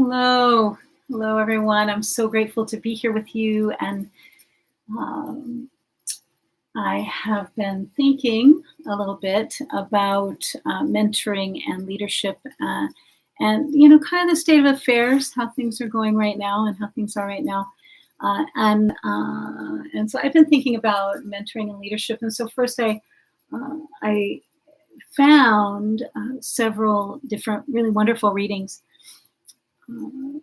Hello. Hello, everyone. I'm so grateful to be here with you. And um, I have been thinking a little bit about mentoring and leadership kind of the state of affairs, how things are going right now and how things are right now. And so I've been thinking about mentoring and leadership. And so first I found several different really wonderful readings uh,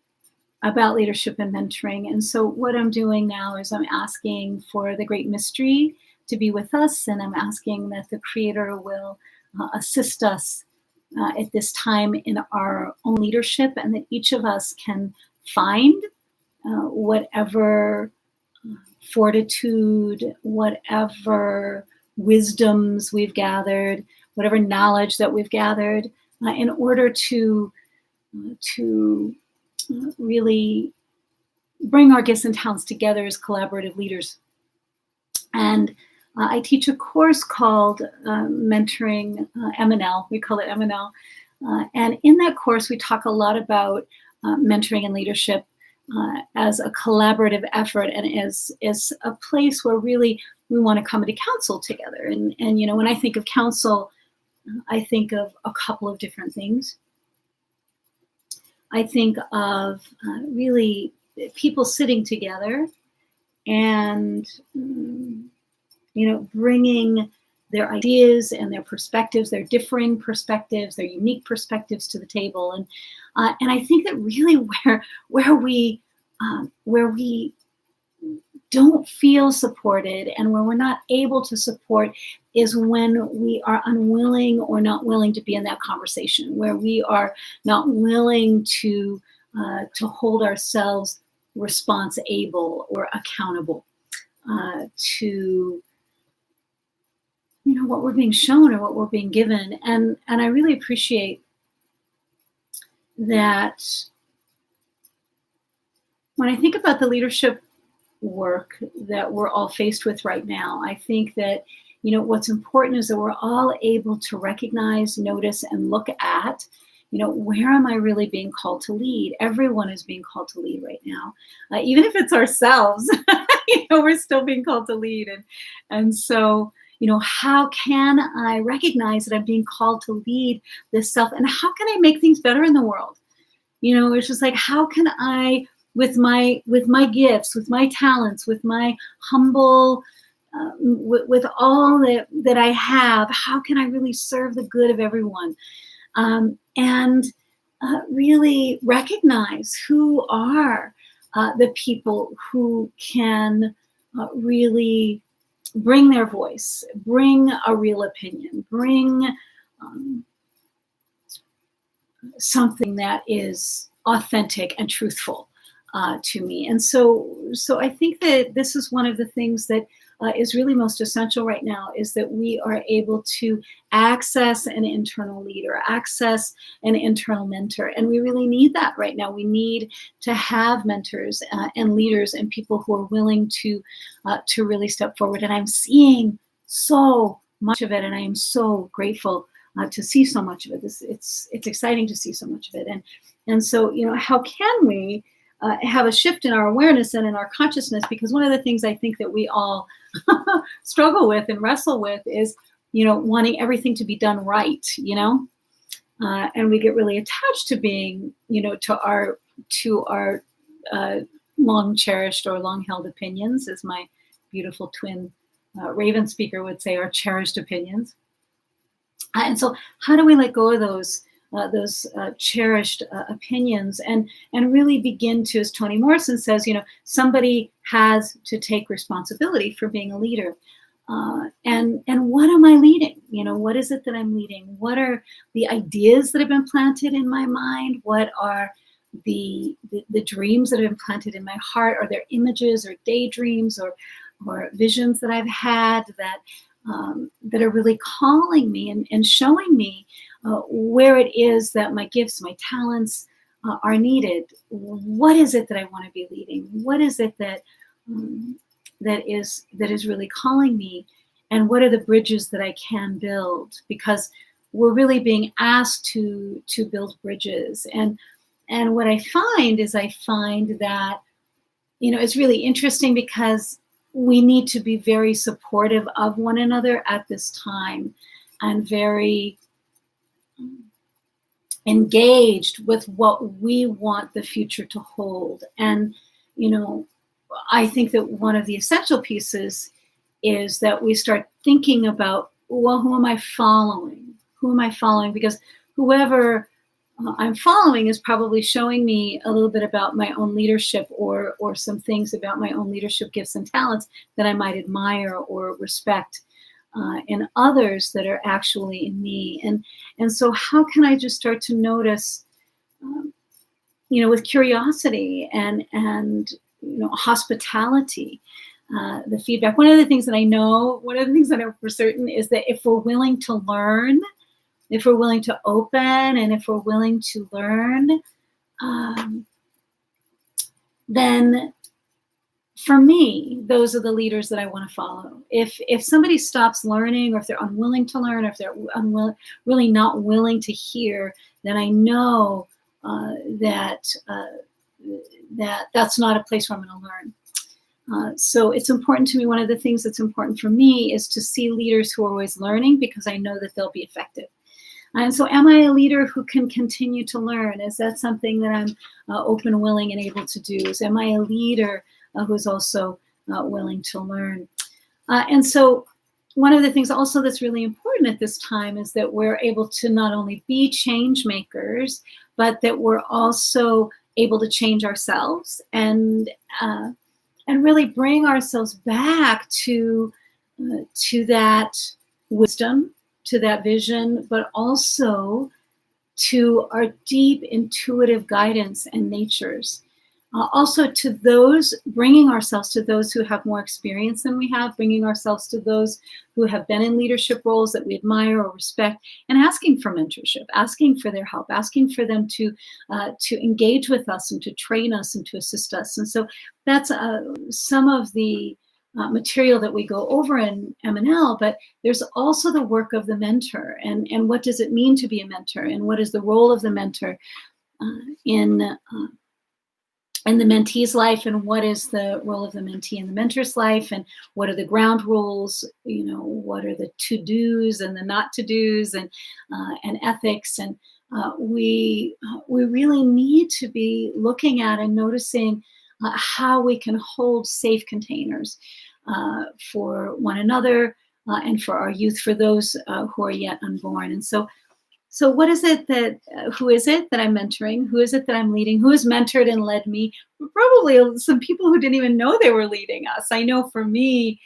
about leadership and mentoring. And so what I'm doing now is I'm asking for the great mystery to be with us, and I'm asking that the Creator will assist us at this time in our own leadership, and that each of us can find whatever fortitude, whatever wisdoms we've gathered, whatever knowledge that we've gathered, in order to really bring our gifts and talents together as collaborative leaders. And I teach a course called Mentoring M&L. We call it M&L. And in that course, we talk a lot about mentoring and leadership as a collaborative effort and as a place where really we want to come into council together. And when I think of council, I think of a couple of different things. I think of really people sitting together and, bringing their ideas and their perspectives, their differing perspectives, their unique perspectives to the table. And I think that really where we don't feel supported and where we're not able to support is when we are unwilling or not willing to be in that conversation, where we are not willing to hold ourselves responsible or accountable to what we're being shown or what we're being given. And I really appreciate that when I think about the leadership work that we're all faced with right now. I think that, what's important is that we're all able to recognize, notice, and look at, where am I really being called to lead? Everyone is being called to lead right now. Even if it's ourselves, we're still being called to lead. And so, how can I recognize that I'm being called to lead this self? And how can I make things better in the world? It's just like, how can I, with my gifts, with my talents, with my humble, with all that I have, how can I really serve the good of everyone? And really recognize who are the people who can really bring their voice, bring a real opinion, bring something that is authentic and truthful to me. And so I think that this is one of the things that is really most essential right now, is that we are able to access an internal leader, access an internal mentor. And we really need that right now. We need to have mentors and leaders and people who are willing to really step forward. And I'm seeing so much of it, and I am so grateful to see so much of it. It's exciting to see so much of it. And so, how can we have a shift in our awareness and in our consciousness? Because one of the things I think that we all struggle with and wrestle with is, wanting everything to be done right, and we get really attached to being, to our long cherished or long held opinions, as my beautiful twin Raven speaker would say, our cherished opinions. And so how do we let go of those cherished opinions and really begin to, as Toni Morrison says, somebody has to take responsibility for being a leader. And what am I leading? What is it that I'm leading? What are the ideas that have been planted in my mind? What are the dreams that have been planted in my heart? Are there images or daydreams or visions that I've had that are really calling me and showing me where it is that my gifts, my talents are needed? What is it that I want to be leading? What is it that is really calling me? And what are the bridges that I can build? Because we're really being asked to build bridges. And And what I find that, it's really interesting because we need to be very supportive of one another at this time and very engaged with what we want the future to hold. And, I think that one of the essential pieces is that we start thinking about, well, who am I following? Who am I following? Because whoever I'm following is probably showing me a little bit about my own leadership or some things about my own leadership gifts and talents that I might admire or respect in others that are actually in me. And so how can I just start to notice, with curiosity and hospitality, the feedback. One of the things that I know for certain is that if we're willing to learn, if we're willing to open, and if we're willing to learn, then for me, those are the leaders that I want to follow. If somebody stops learning, or if they're unwilling to learn, or if they're really not willing to hear, then I know that that's not a place where I'm going to learn. So it's important to me. One of the things that's important for me is to see leaders who are always learning, because I know that they'll be effective. And so am I a leader who can continue to learn? Is that something that I'm open, willing, and able to do? Am I a leader who's also willing to learn? And so one of the things also that's really important at this time is that we're able to not only be change makers, but that we're also able to change ourselves and really bring ourselves back to that wisdom, to that vision, but also to our deep intuitive guidance and natures. Also to those, bringing ourselves to those who have more experience than we have, bringing ourselves to those who have been in leadership roles that we admire or respect, and asking for mentorship, asking for their help, asking for them to engage with us and to train us and to assist us. And so that's some of the material that we go over in M&L, but there's also the work of the mentor, and what does it mean to be a mentor, and what is the role of the mentor in the mentee's life, and what is the role of the mentee in the mentor's life, and what are the ground rules, what are the to-dos and the not to-dos, and ethics. And we really need to be looking at and noticing how we can hold safe containers for one another and for our youth, for those who are yet unborn. And so what is it who is it that I'm mentoring? Who is it that I'm leading? Who has mentored and led me? Probably some people who didn't even know they were leading us. I know for me,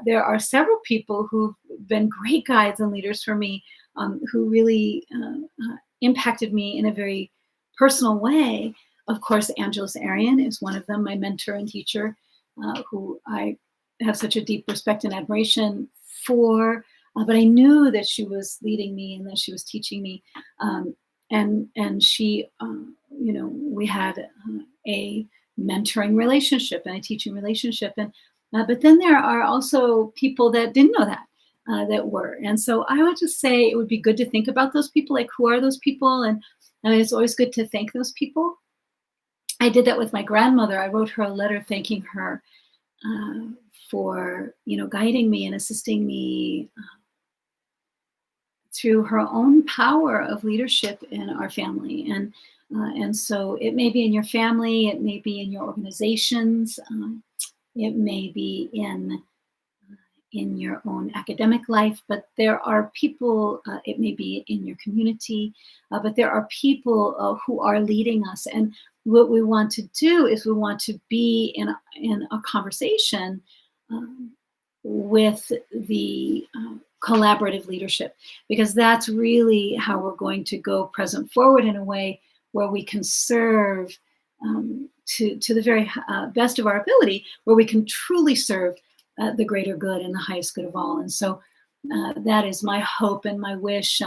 there are several people who've been great guides and leaders for me, who really impacted me in a very personal way. Of course, Angeles Arian is one of them, my mentor and teacher, who I have such a deep respect and admiration for. But I knew that she was leading me and that she was teaching me. And she, we had a mentoring relationship and a teaching relationship. And but then there are also people that didn't know that, that were. And so I would just say it would be good to think about those people, like who are those people? And it's always good to thank those people. I did that with my grandmother. I wrote her a letter thanking her for, guiding me and assisting me through her own power of leadership in our family. And so it may be in your family, it may be in your organizations, it may be in your own academic life, but there are people, it may be in your community, but there are people who are leading us. And what we want to do is we want to be in a conversation with the collaborative leadership, because that's really how we're going to go present forward in a way where we can serve to the very best of our ability, where we can truly serve the greater good and the highest good of all. And so that is my hope and my wish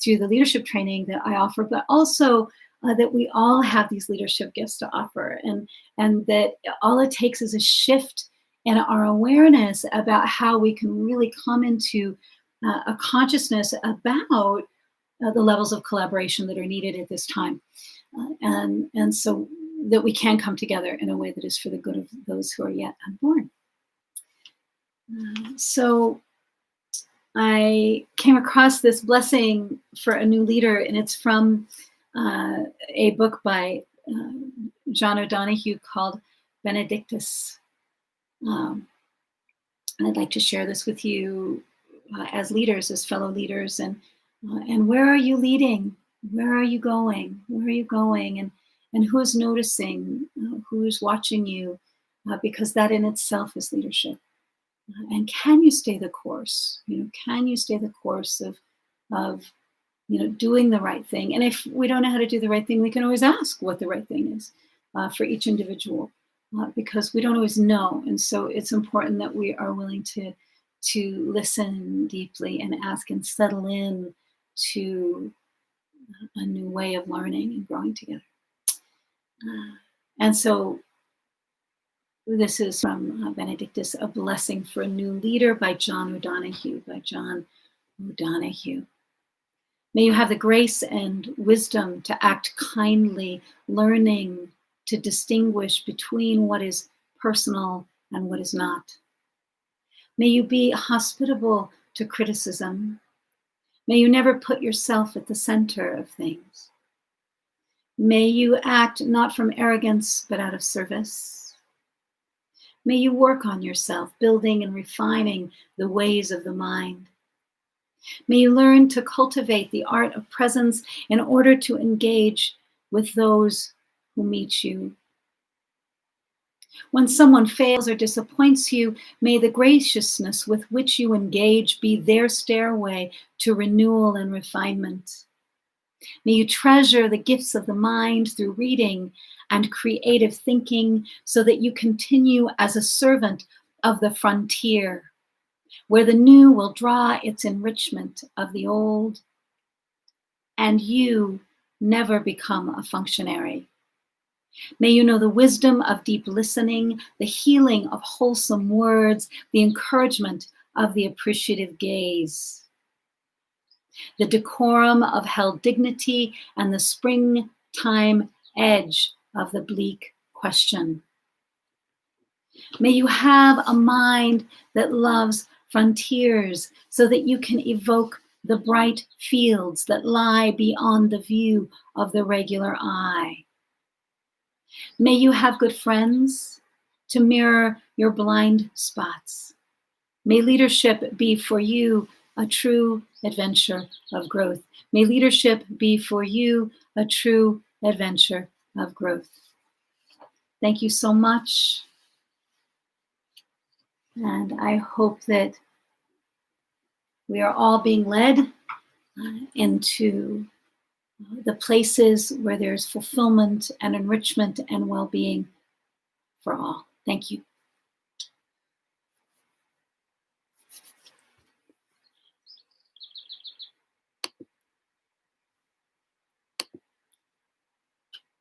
through the leadership training that I offer, but also that we all have these leadership gifts to offer, and that all it takes is a shift in our awareness about how we can really come into a consciousness about the levels of collaboration that are needed at this time. and so that we can come together in a way that is for the good of those who are yet unborn. So I came across this blessing for a new leader, and it's from a book by John O'Donohue called Benedictus. And I'd like to share this with you as leaders, as fellow leaders. And where are you leading? Where are you going? Where are you going? And who is noticing? Who is watching you? Because that in itself is leadership. And can you stay the course? Can you stay the course of doing the right thing? And if we don't know how to do the right thing, we can always ask what the right thing is for each individual, because we don't always know. And so it's important that we are willing to listen deeply and ask and settle in to a new way of learning and growing together. And so this is from Benedictus, A Blessing for a New Leader by John O'Donohue. May you have the grace and wisdom to act kindly, learning to distinguish between what is personal and what is not. May you be hospitable to criticism. May you never put yourself at the center of things. May you act not from arrogance, but out of service. May you work on yourself, building and refining the ways of the mind. May you learn to cultivate the art of presence in order to engage with those who meet you. When someone fails or disappoints you, may the graciousness with which you engage be their stairway to renewal and refinement. May you treasure the gifts of the mind through reading and creative thinking so that you continue as a servant of the frontier, where the new will draw its enrichment of the old, and you never become a functionary. May you know the wisdom of deep listening, the healing of wholesome words, the encouragement of the appreciative gaze, the decorum of held dignity, and the springtime edge of the bleak question. May you have a mind that loves frontiers so that you can evoke the bright fields that lie beyond the view of the regular eye. May you have good friends to mirror your blind spots. May leadership be for you a true adventure of growth. May leadership be for you a true adventure of growth. Thank you so much. And I hope that we are all being led into the places where there's fulfillment and enrichment and well-being for all. Thank you.